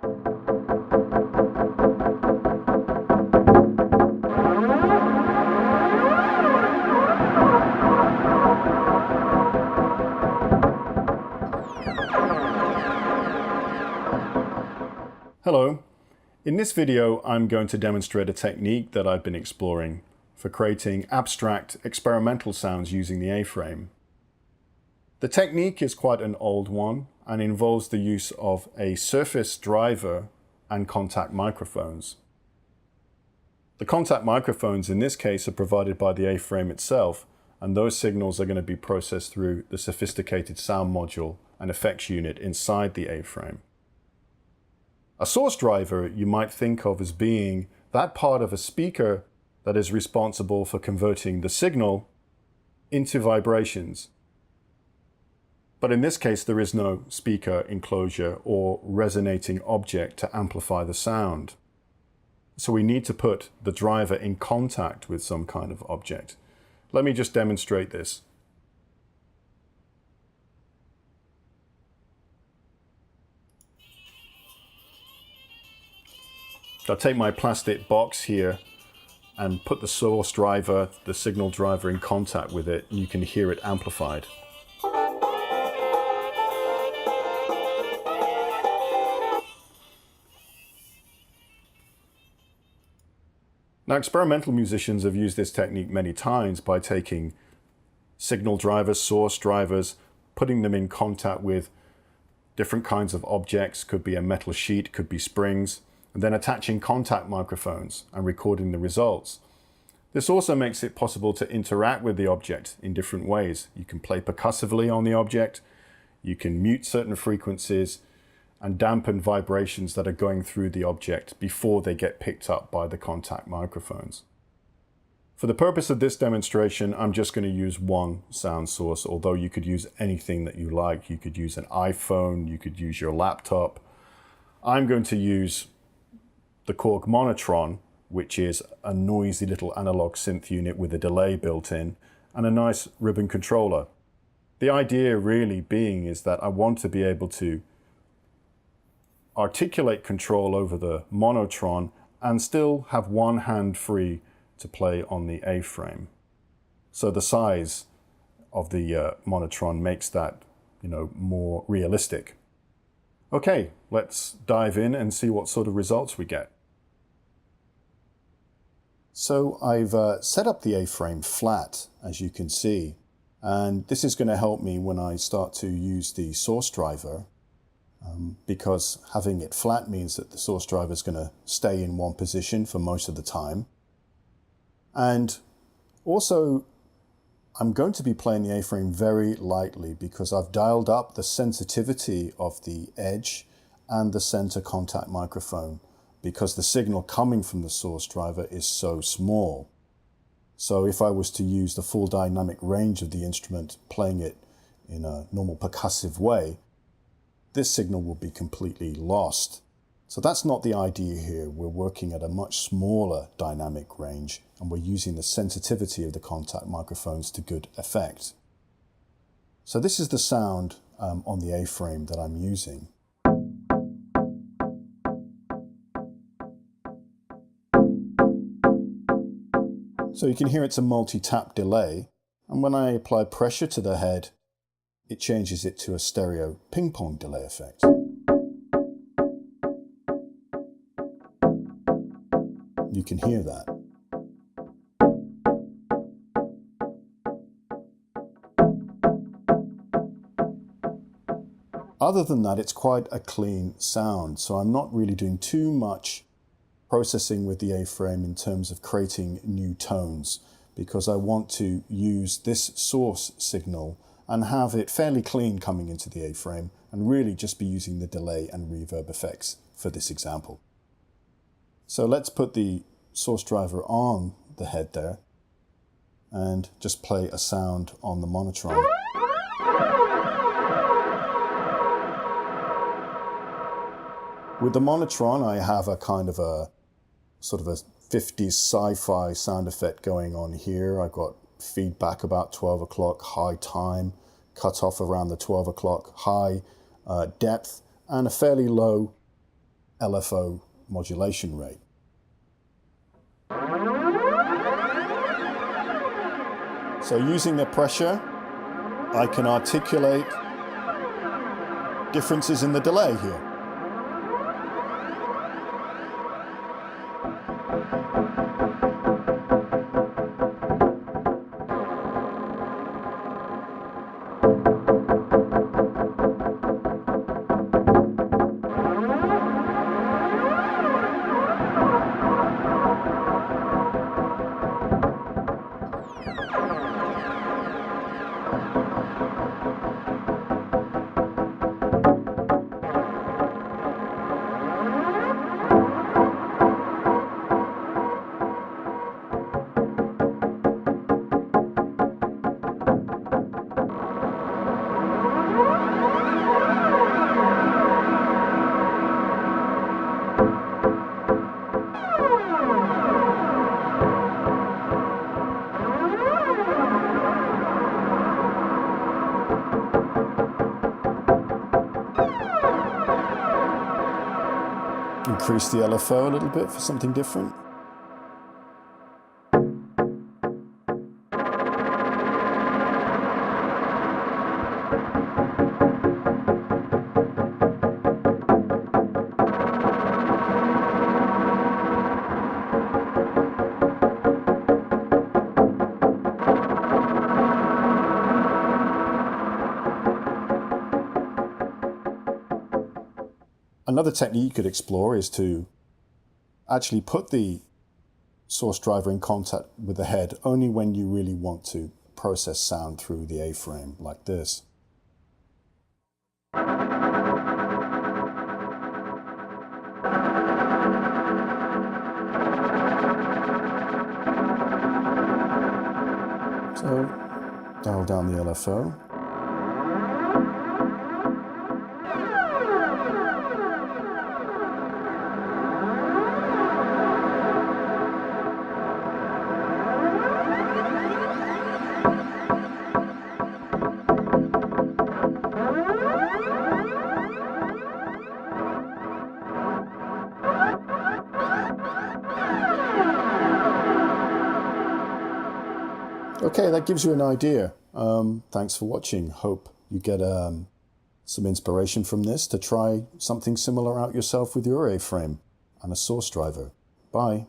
Hello. In this video, I'm going to demonstrate a technique that I've been exploring for creating abstract experimental sounds using the aFrame. The technique is quite an old one and involves the use of a surface driver and contact microphones. The contact microphones in this case are provided by the aFrame itself, and those signals are going to be processed through the sophisticated sound module and effects unit inside the aFrame. A source driver you might think of as being that part of a speaker that is responsible for converting the signal into vibrations. But in this case, there is no speaker enclosure or resonating object to amplify the sound. So we need to put the driver in contact with some kind of object. Let me just demonstrate this. I'll take my plastic box here and put the source driver, the signal driver, in contact with it, and you can hear it amplified. Now, experimental musicians have used this technique many times by taking signal drivers, source drivers, putting them in contact with different kinds of objects, could be a metal sheet, could be springs, and then attaching contact microphones and recording the results. This also makes it possible to interact with the object in different ways. You can play percussively on the object, you can mute certain frequencies and dampen vibrations that are going through the object before they get picked up by the contact microphones. For the purpose of this demonstration, I'm just going to use one sound source, although you could use anything that you like. You could use an iPhone, you could use your laptop. I'm going to use the Korg Monotron, which is a noisy little analog synth unit with a delay built in, and a nice ribbon controller. The idea really being is that I want to be able to articulate control over the Monotron and still have one hand free to play on the aFrame. So the size of the Monotron makes that, more realistic. Okay, let's dive in and see what sort of results we get. So I've set up the aFrame flat, as you can see, and this is going to help me when I start to use the source driver, because having it flat means that the source driver is going to stay in one position for most of the time. And also, I'm going to be playing the aFrame very lightly because I've dialed up the sensitivity of the edge and the center contact microphone, because the signal coming from the source driver is so small. So if I was to use the full dynamic range of the instrument, playing it in a normal percussive way, this signal will be completely lost. So that's not the idea here. We're working at a much smaller dynamic range, and we're using the sensitivity of the contact microphones to good effect. So this is the sound on the aFrame that I'm using. So you can hear it's a multi-tap delay, and when I apply pressure to the head, it changes it to a stereo ping-pong delay effect. You can hear that. Other than that, it's quite a clean sound, so I'm not really doing too much processing with the aFrame in terms of creating new tones, because I want to use this source signal and have it fairly clean coming into the aFrame, and really just be using the delay and reverb effects for this example. So let's put the source driver on the head there and just play a sound on the Monotron. With the Monotron, I have a kind of a sort of a 50s sci-fi sound effect going on here. I've got feedback about 12 o'clock, high time, cut off around the 12 o'clock, high depth, and a fairly low LFO modulation rate. So using the pressure, I can articulate differences in the delay here. Increase the LFO a little bit for something different. Another technique you could explore is to actually put the source driver in contact with the head only when you really want to process sound through the aFrame, like this. So, dial down the LFO. Okay, that gives you an idea. Thanks for watching. Hope you get some inspiration from this to try something similar out yourself with your aFrame and a source driver. Bye.